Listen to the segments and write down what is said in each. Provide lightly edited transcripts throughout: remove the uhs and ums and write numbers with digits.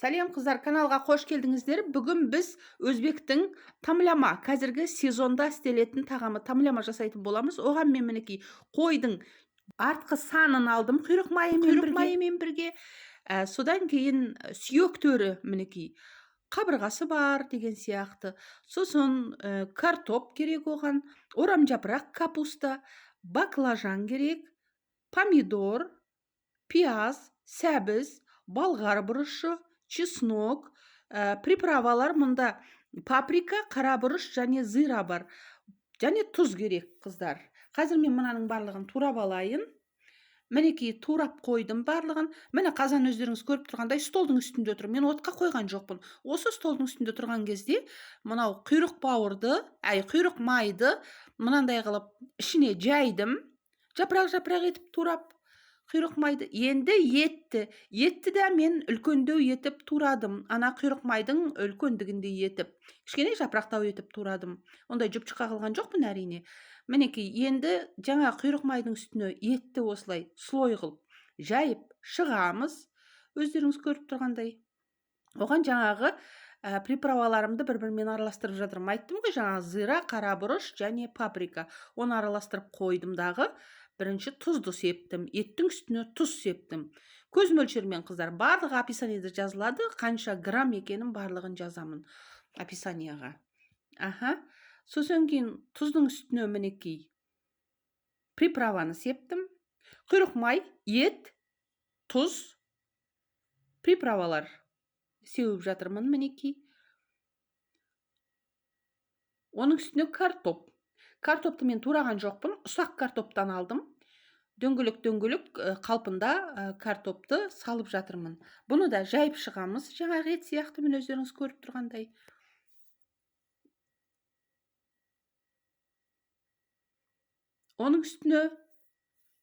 Сәлем қыздар, каналға қош келдіңіздер. Бүгін біз өзбектің тамлама, қазіргі сезонда істелетін тағамы тамлама жасайтын боламыз. Оған мен мінекей қойдың артқы санын алдым құйрық майымен бірге. Содан кейін сүйек төрі мінекей қабырғасы бар деген сияқты. Сосын картоп керек оған, орамжапырақ капуста, баклажан керек, помидор, пияз, сәбіз, балғар бұрышы, чеснок, приправалар мұнда паприка, қара бұрыш және зира бар. Және тұз керек, қыздар. Қазір мен мұнаның барлығын турап алайын. Мінекей турап қойдым барлығын. Міне қазан өздеріңіз көріп тұрғандай столдың үстінде тұр. Мен отқа қойған жоқпын. Осы столдың үстінде тұрған кезде мынау құйрық құйрық майды мынандай қылып ішіне жайдым. Жапырақ етіп турап құйрық майды. Енді етті де мен үлкендеу етіп турадым. Ана құйрық майдың үлкендігіндей етіп. Кішкене жапырақтау етіп турадым. Ондай жұп-жұқа қылған жоқпын әрине. Мінекей, енді жаңа құйрық майдың үстіне етті осылай слой қылып жайып шығамыз. Өздеріңіз көріп тұрғандай. Оған жаңағы приправаларымды бір-бірімен араластырып жатырмын. Айттым ғой, жаңа зира, қара бұрыш және паприка. Оны араластырып қойдым дағы. Бірінші тұзды септім, еттің үстіне тұз септім. Көз мөлшермен, қыздар, барлығы описаниеде жазылады, қанша грамм екенін барлығын жазамын описанияға. Сосын кейін тұздың үстіне мінекей приправаны септім. Құйрық май, ет, тұз, приправалар сеуіп жатырмын мінекей. Оның үстіне картоп. Картопты мен тураған жоқпын, ұсақ картоптан алдым. Дөңгелек қалпында картопты салып жатырмын. Бұны да жайып шығамыз, жаңағы ет сияқты, мен өздеріңіз көріп тұрғандай. Оның үстіне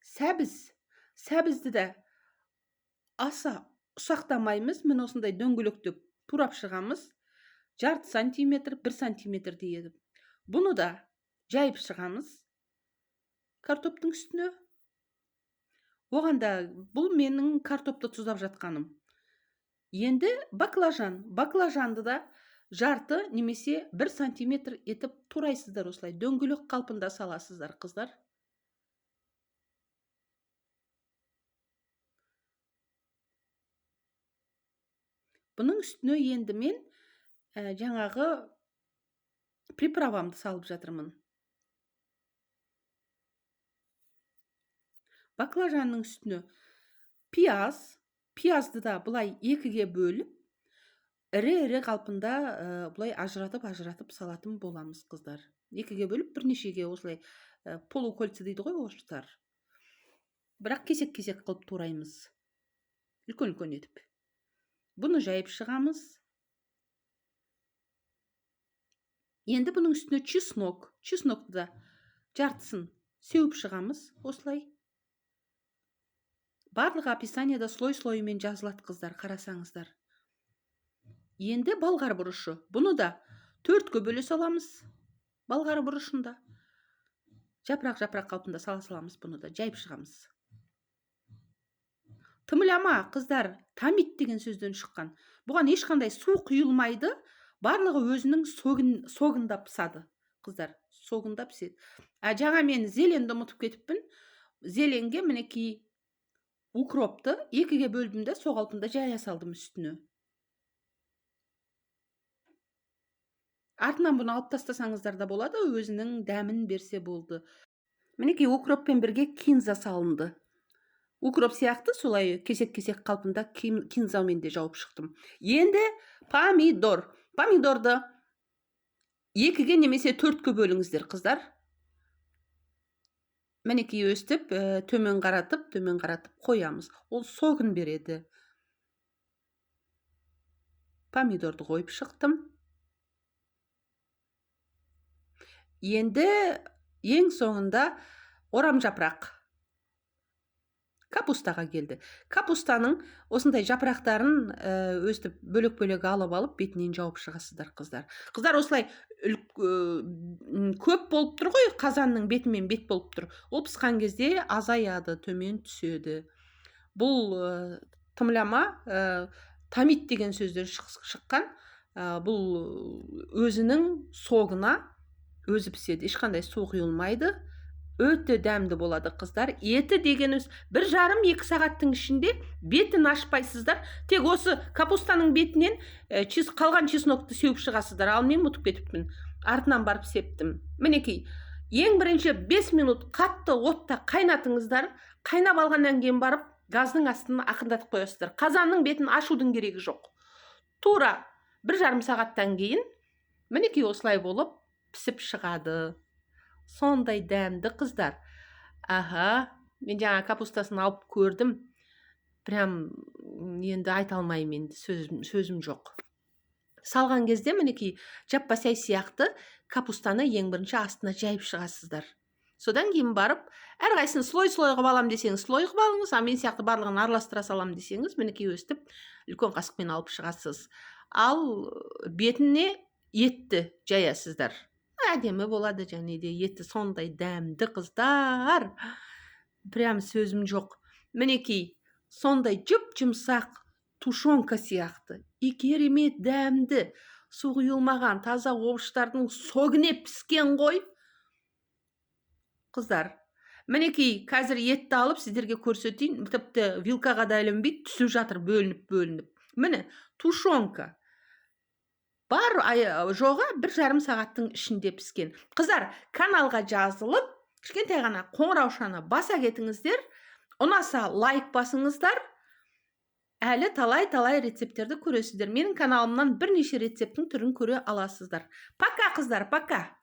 сәбізді де аса ұсақтамаймыз, мен осындай дөңгелектеп турап шығамыз. Жарты сантиметр, 1 сантиметр дейеді. Бұны да жайып шығамыз картоптың үстіне. Оғанда бұл менің картопты тұздап жатқаным. Енді баклажанды да жарты немесе 1 сантиметр етіп турайсыздар, осылай дөңгелек қалпында саласыздар, қыздар. Бұның үстіне енді мен жаңағы приправамды салып жатырмын. Баклажанның үстіне пиязды да бұлай екіге бөліп, ірі қалпында бұлай ажыратып салатын боламыз, қыздар. Екіге бөліп, бірнешеге осылай полукольца дейді ғой, орыстар. Бірақ кесек-кесек қылып тураймыз. Үлкен етіп. Бұны жайып шығамыз. Енді бұның үстіне чеснокты да жартысын сеуіп шығамыз, осылай. Барлығы описанияда слой-слойымен жазылады, қыздар, қарасаңыздар. Енді балғар бұрышы. Бұны да 4-ке бөле саламыз. Балғар бұрышында. Жапырақ қалпында саламыз, бұны да жайып шығамыз. Тымлама, қыздар, тамит деген сөзден шыққан. Бұған ешқандай су құйылмайды. Барлығы өзінің согында пысады, қыздар. Согында піседі. Жаңа мен зеленді ұмытып кетіппін. Зеленге мінекей укропты 2-ге бөлдім де со қалпында жая салдым үстіне. Артынан бұны алып тастасаңыздар да болады, өзінің дәмін берсе болды. Мінекей укроппен бірге кинза салынды. Укроп сияқты солай кесек-кесек қалпында кинзамен де жауып шықтым. Енді помидорды 2-ге немесе 4-ке бөліңіздер, қыздар. Мінекей өстіп, төмен қаратып қоямыз. Ол согын береді. Помидорды қойып шықтым. Енді ең соңында орамжапырақ капустаға келді. Капустаның осындай жапырақтарын өстіп бөлек алып, бетінен жауып шығасыздар, қыздар. Қыздар, осылай көп болып тұр ғой, қазанның бетімен бет болып тұр. Ол пысқан кезде азаяды, төмен түседі. Бұл тымлама тамид деген сөздер шыққан. Бұл өзінің согына өзі піседі, ешқандай су құйылмайды. Өте дәмді болады қыздар. Еті дегеніміз 1,5-2 сағаттың ішінде бетін ашпайсыздар. Тек осы капустаның бетінен қалған чеснокты сеуіп шығасыздар. Ал мен ұмытып кетіппін. Артынан барып септім. Мінекей, ең бірінші 5 минут қатты отта қайнатыңыздар. Қайнап алғаннан кейін барып газдың астын ақындатып қоясыздар. Қазанның бетін ашудың керегі жоқ. Тура 1,5 сағаттан кейін мінекей осылай болып пісіп шығады. Сондай дәмді қыздар. Мен жаңа капустасын алып көрдім. Прям енді айта алмаймын, енді сөзім жоқ. Салған кезде мінекей жаппасай сияқты капустаны ең бірінші астына жайып шығасыздар. Содан кейін барып, әрқайсысын слой-слой қылып алам десеңіз, слой қылып алыңыз, мен сияқты барлығын араластыра салам десеңіз, мінекей өстіп үлкен қасықпен алып шығасыз. Ал бетіне етті жаясыздар. Әдемі болады, және де еті сондай дәмді қыздар. Прям сөзім жоқ. Мінекей сондай жүп-жұмсақ тушонка сияқты. Керемет дәмді, су құйылмаған таза овощтардың согіне піскен ғой. Қыздар, мінекей қазір етті алып сіздерге көрсетейін. Тіпті вилкаға да ілінбейді, түсіп жатыр бөлініп. Міне, тушонка. Бар жоға 1,5 сағаттың ішінде піскен. Қыздар, каналға жазылып, кішкентай ғана қоңыраушаны баса кетіңіздер. Ұнаса лайк басыңыздар. Әлі талай рецептерді көресіздер. Менің каналымнан бірнеше рецептің түрін көре аласыздар. Пока қыздар, пока.